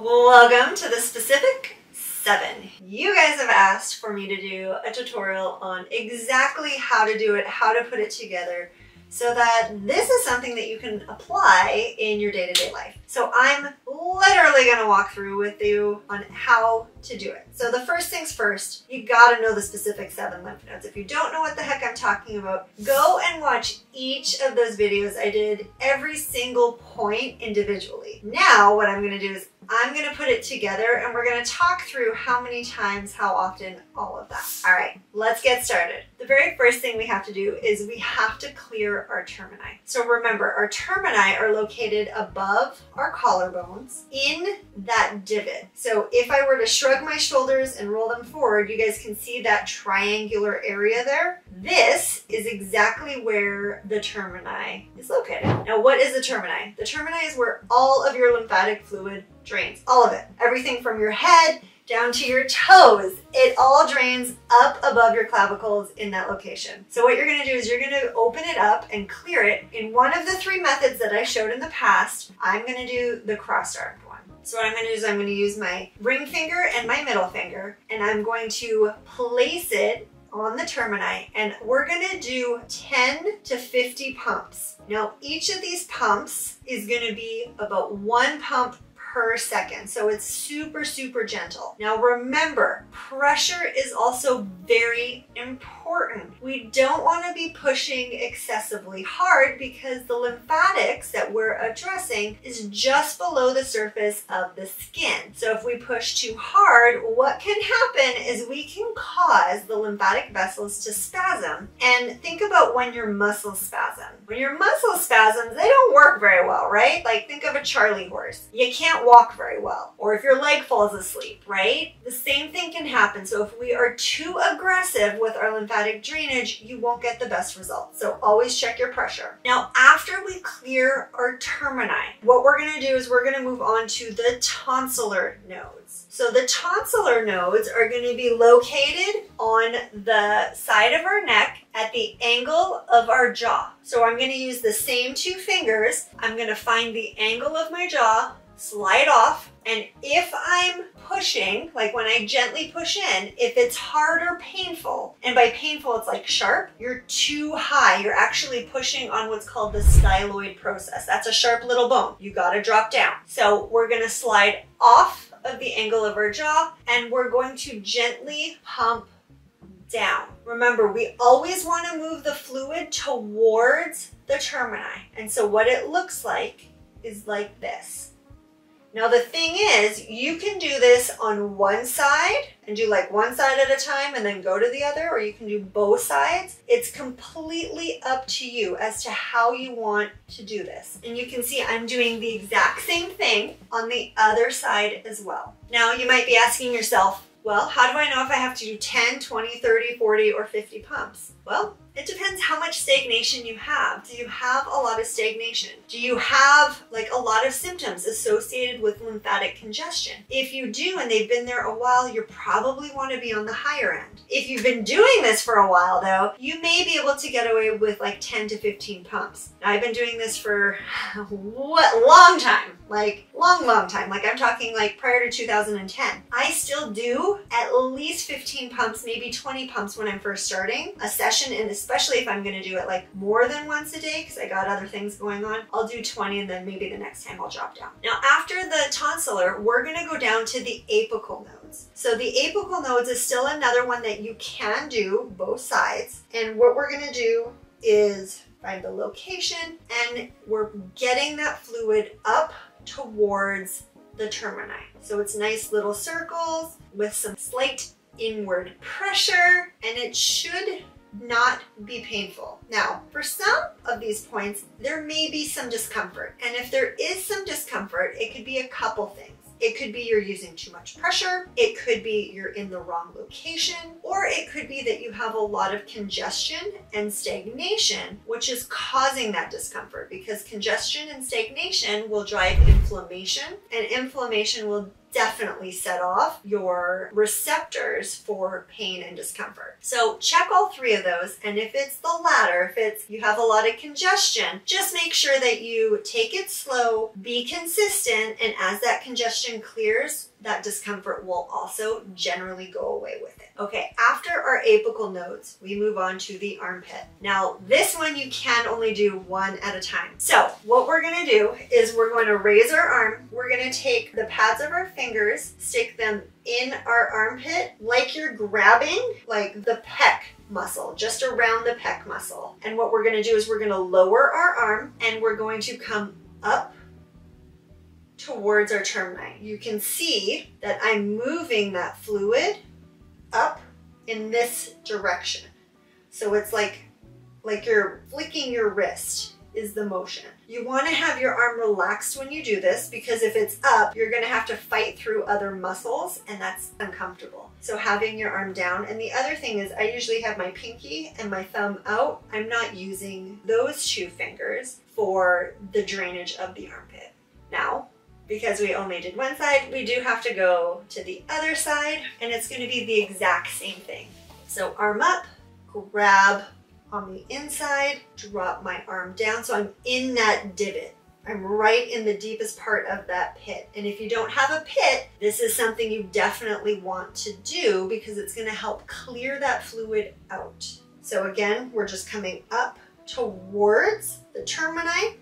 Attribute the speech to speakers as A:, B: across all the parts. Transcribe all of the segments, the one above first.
A: Welcome to the specific 7. You guys have asked for me to do a tutorial on exactly how to do it, how to put it together, so that this is something that you can apply in your day-to-day life. So I'm literally gonna walk through with you on how to do it. So the first things first, you gotta know the specific 7 lymph nodes. If you don't know what the heck I'm talking about, go and watch each of those videos. I did every single point individually. Now what I'm gonna do is I'm gonna put it together and we're gonna talk through how many times, how often, all of that. All right, let's get started. The very first thing we have to do is we have to clear our termini. So remember, our termini are located above our collarbones in that divot. So if I were to shrug my shoulders and roll them forward, you guys can see that triangular area there. This is exactly where the termini is located. Now, what is the termini? The termini is where all of your lymphatic fluid drains. All of it. Everything from your head down to your toes. It all drains up above your clavicles in that location. So what you're gonna do is you're gonna open it up and clear it. In one of the 3 methods that I showed in the past, I'm gonna do the crossed-armed one. So what I'm gonna do is I'm gonna use my ring finger and my middle finger, and I'm going to place it on the termini, and we're gonna do 10 to 50 pumps. Now, each of these pumps is gonna be about 1 pump per second. So it's super, super gentle. Now remember, pressure is also very important. We don't want to be pushing excessively hard because the lymphatics that we're addressing is just below the surface of the skin. So if we push too hard, what can happen is we can cause the lymphatic vessels to spasm. And think about when your muscles spasm. When your muscles spasm, they don't work very well, right? Like think of a Charlie horse. You can't walk very well. Or if your leg falls asleep, right? The same thing can happen. So if we are too aggressive with our lymphatic drainage, you won't get the best results. So always check your pressure. Now, after we clear our termini, what we're gonna do is we're gonna move on to the tonsillar nodes. So the tonsillar nodes are gonna be located on the side of our neck at the angle of our jaw. So I'm gonna use the same 2 fingers. I'm gonna find the angle of my jaw, slide off, and if I'm pushing, like when I gently push in, if it's hard or painful, and by painful it's like sharp, you're too high. You're actually pushing on what's called the styloid process. That's a sharp little bone. You gotta drop down. So we're gonna slide off of the angle of our jaw, and we're going to gently pump down. Remember, we always want to move the fluid towards the termini. And so what it looks like is like this. Now the thing is, you can do this on one side and do like one side at a time and then go to the other, or you can do both sides. It's completely up to you as to how you want to do this. And you can see I'm doing the exact same thing on the other side as well. Now you might be asking yourself, well, how do I know if I have to do 10, 20, 30, 40, or 50 pumps? Well, it depends how much stagnation you have. Do you have a lot of stagnation? Do you have like a lot of symptoms associated with lymphatic congestion? If you do and they've been there a while, you probably want to be on the higher end. If you've been doing this for a while though, you may be able to get away with like 10 to 15 pumps. Now, I've been doing this for what, long time, like long time. Like I'm talking like prior to 2010. I still do at least 15 pumps, maybe 20 pumps when I'm first starting a session, and especially if I'm going to do it like more than once a day because I got other things going on, I'll do 20 and then maybe the next time I'll drop down. Now after the tonsillar, we're going to go down to the apical nodes. So the apical nodes is still another one that you can do both sides. And what we're going to do is find the location, and we're getting that fluid up towards the termini. So it's nice little circles with some slight inward pressure, and it should not be painful. Now, for some of these points, there may be some discomfort. And if there is some discomfort, it could be a couple things. It could be you're using too much pressure. It could be you're in the wrong location, or it could be that you have a lot of congestion and stagnation, which is causing that discomfort, because congestion and stagnation will drive inflammation, and inflammation will definitely set off your receptors for pain and discomfort. So check all three of those, and if it's the latter, if it's you have a lot of congestion, just make sure that you take it slow, be consistent, and as that congestion clears, that discomfort will also generally go away with it. Okay, after our apical nodes, we move on to the armpit. Now, this one you can only do one at a time. So what we're gonna do is we're going to raise our arm. We're gonna take the pads of our fingers, stick them in our armpit like you're grabbing like the pec muscle, just around the pec muscle. And what we're gonna do is we're gonna lower our arm and we're going to come up towards our termini. You can see that I'm moving that fluid up in this direction. So it's like you're flicking your wrist is the motion. You want to have your arm relaxed when you do this, because if it's up, you're going to have to fight through other muscles and that's uncomfortable. So having your arm down. And the other thing is I usually have my pinky and my thumb out. I'm not using those two fingers for the drainage of the armpit. Now, because we only did one side, we do have to go to the other side, and it's going to be the exact same thing. So arm up, grab on the inside, drop my arm down. So I'm in that divot. I'm right in the deepest part of that pit. And if you don't have a pit, this is something you definitely want to do because it's going to help clear that fluid out. So again, we're just coming up towards the termini.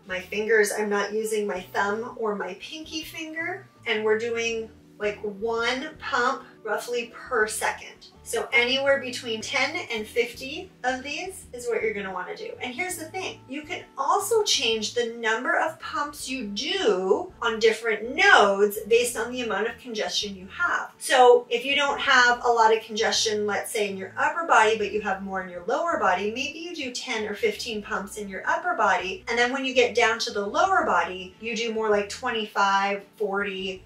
A: My fingers, I'm not using my thumb or my pinky finger, and we're doing like one pump roughly per second. So anywhere between 10 and 50 of these is what you're gonna wanna do. And here's the thing, you can also change the number of pumps you do on different nodes based on the amount of congestion you have. So if you don't have a lot of congestion, let's say in your upper body, but you have more in your lower body, maybe you do 10 or 15 pumps in your upper body. And then when you get down to the lower body, you do more like 25, 40,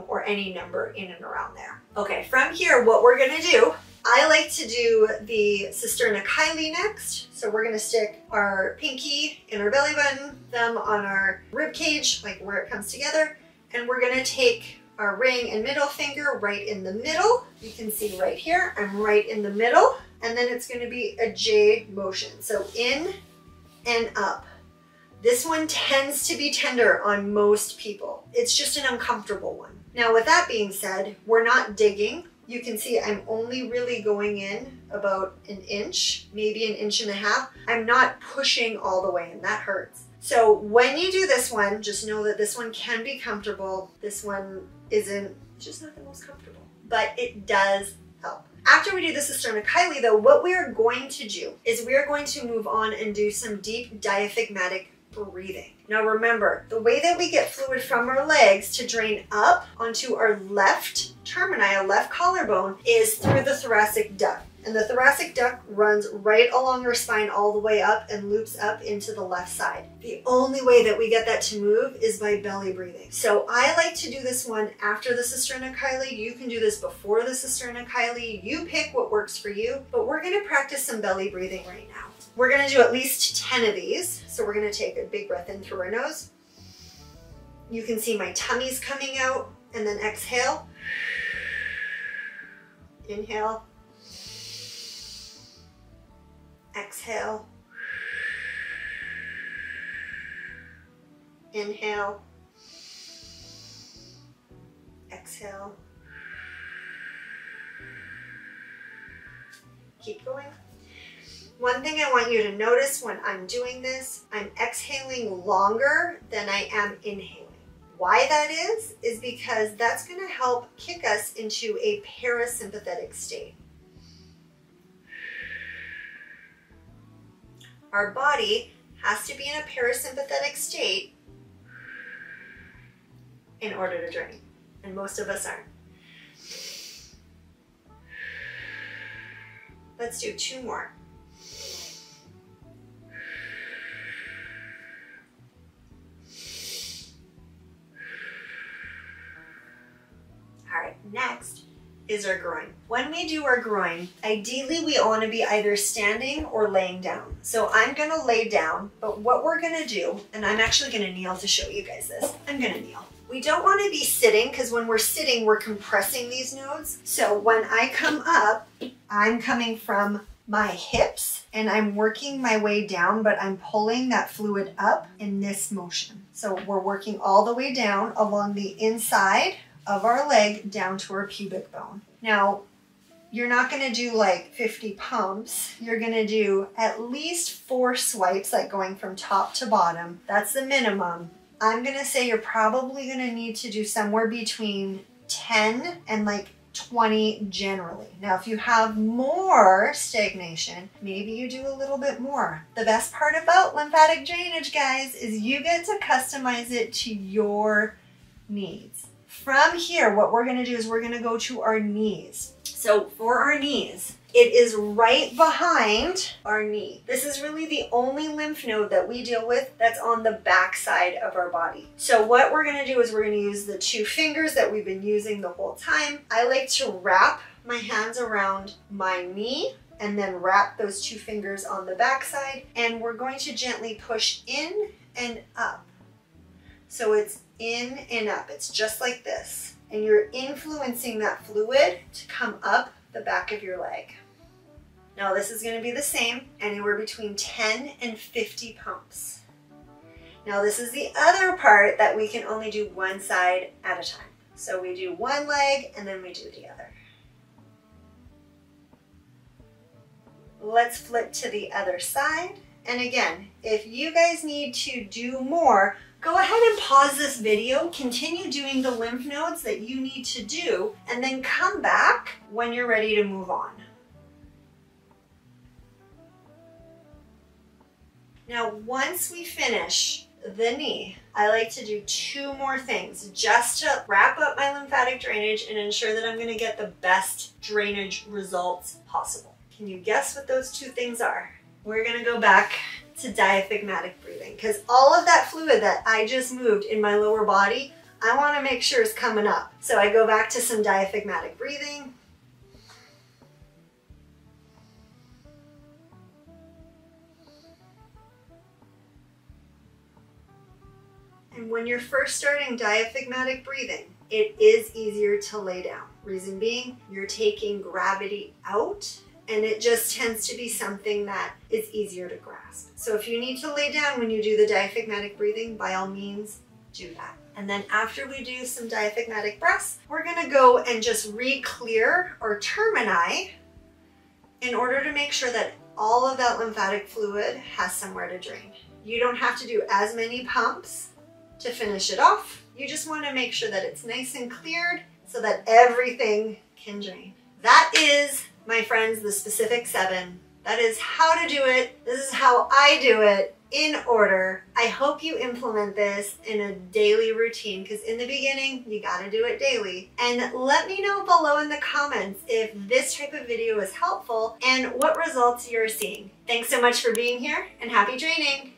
A: or any number in and around there. Okay, from here, what we're gonna do, I like to do the sternochyli next. So we're gonna stick our pinky in our belly button, thumb on our rib cage, like where it comes together. And we're gonna take our ring and middle finger right in the middle. You can see right here, I'm right in the middle. And then it's gonna be a J motion. So in and up. This one tends to be tender on most people. It's just an uncomfortable one. Now with that being said, we're not digging. You can see I'm only really going in about an inch, maybe an inch and a half. I'm not pushing all the way, and that hurts. So when you do this one, just know that this one can be comfortable. This one isn't, it's just not the most comfortable, but it does help. After we do the sternochyli though, what we are going to do is we are going to move on and do some deep diaphragmatic breathing. Now remember, the way that we get fluid from our legs to drain up onto our left termini, our left collarbone, is through the thoracic duct. And the thoracic duct runs right along our spine all the way up and loops up into the left side. The only way that we get that to move is by belly breathing. So I like to do this one after the sternochyli. You can do this before the sternochyli. You pick what works for you, but we're gonna practice some belly breathing right now. We're gonna do at least 10 of these. So we're gonna take a big breath in through our nose. You can see my tummy's coming out, and then exhale. Inhale. Exhale. Inhale. Exhale. Keep going. One thing I want you to notice when I'm doing this, I'm exhaling longer than I am inhaling. Why that is because that's going to help kick us into a parasympathetic state. Our body has to be in a parasympathetic state in order to drain, and most of us aren't. Let's do 2 more. All right, next is our groin. When we do our groin, ideally we want to be either standing or laying down. So I'm gonna lay down, but what we're gonna do, and I'm actually gonna kneel to show you guys this. I'm gonna kneel. We don't want to be sitting because when we're sitting, we're compressing these nodes. So when I come up, I'm coming from my hips and I'm working my way down, but I'm pulling that fluid up in this motion. So we're working all the way down along the inside of our leg down to our pubic bone. Now, you're not going to do like 50 pumps. You're going to do at least 4 swipes, like going from top to bottom. That's the minimum. I'm going to say you're probably going to need to do somewhere between 10 and like 20 generally. Now, if you have more stagnation, maybe you do a little bit more. The best part about lymphatic drainage, guys, is you get to customize it to your needs. From here, what we're going to do is we're going to go to our knees. So for our knees, it is right behind our knee. This is really the only lymph node that we deal with that's on the back side of our body. So what we're going to do is we're going to use the 2 fingers that we've been using the whole time. I like to wrap my hands around my knee and then wrap those 2 fingers on the back side, and we're going to gently push in and up. So it's in and up. It's just like this. And you're influencing that fluid to come up the back of your leg. Now this is going to be the same, anywhere between 10 and 50 pumps. Now this is the other part that we can only do one side at a time. So we do one leg and then we do the other. Let's flip to the other side. And again, if you guys need to do more, go ahead and pause this video, continue doing the lymph nodes that you need to do, and then come back when you're ready to move on. Now, once we finish the knee, I like to do 2 more things just to wrap up my lymphatic drainage and ensure that I'm going to get the best drainage results possible. Can you guess what those 2 things are? We're going to go back to diaphragmatic breathing, because all of that fluid that I just moved in my lower body, I want to make sure is coming up. So I go back to some diaphragmatic breathing. And when you're first starting diaphragmatic breathing, it is easier to lay down. Reason being, you're taking gravity out, and it just tends to be something that is easier to grasp. So if you need to lay down when you do the diaphragmatic breathing, by all means, do that. And then after we do some diaphragmatic breaths, we're gonna go and just re-clear or termini in order to make sure that all of that lymphatic fluid has somewhere to drain. You don't have to do as many pumps to finish it off. You just wanna make sure that it's nice and cleared so that everything can drain. That is, my friends, the specific 7. That is how to do it. This is how I do it in order. I hope you implement this in a daily routine, because in the beginning, you gotta do it daily. And let me know below in the comments if this type of video is helpful and what results you're seeing. Thanks so much for being here, and happy draining.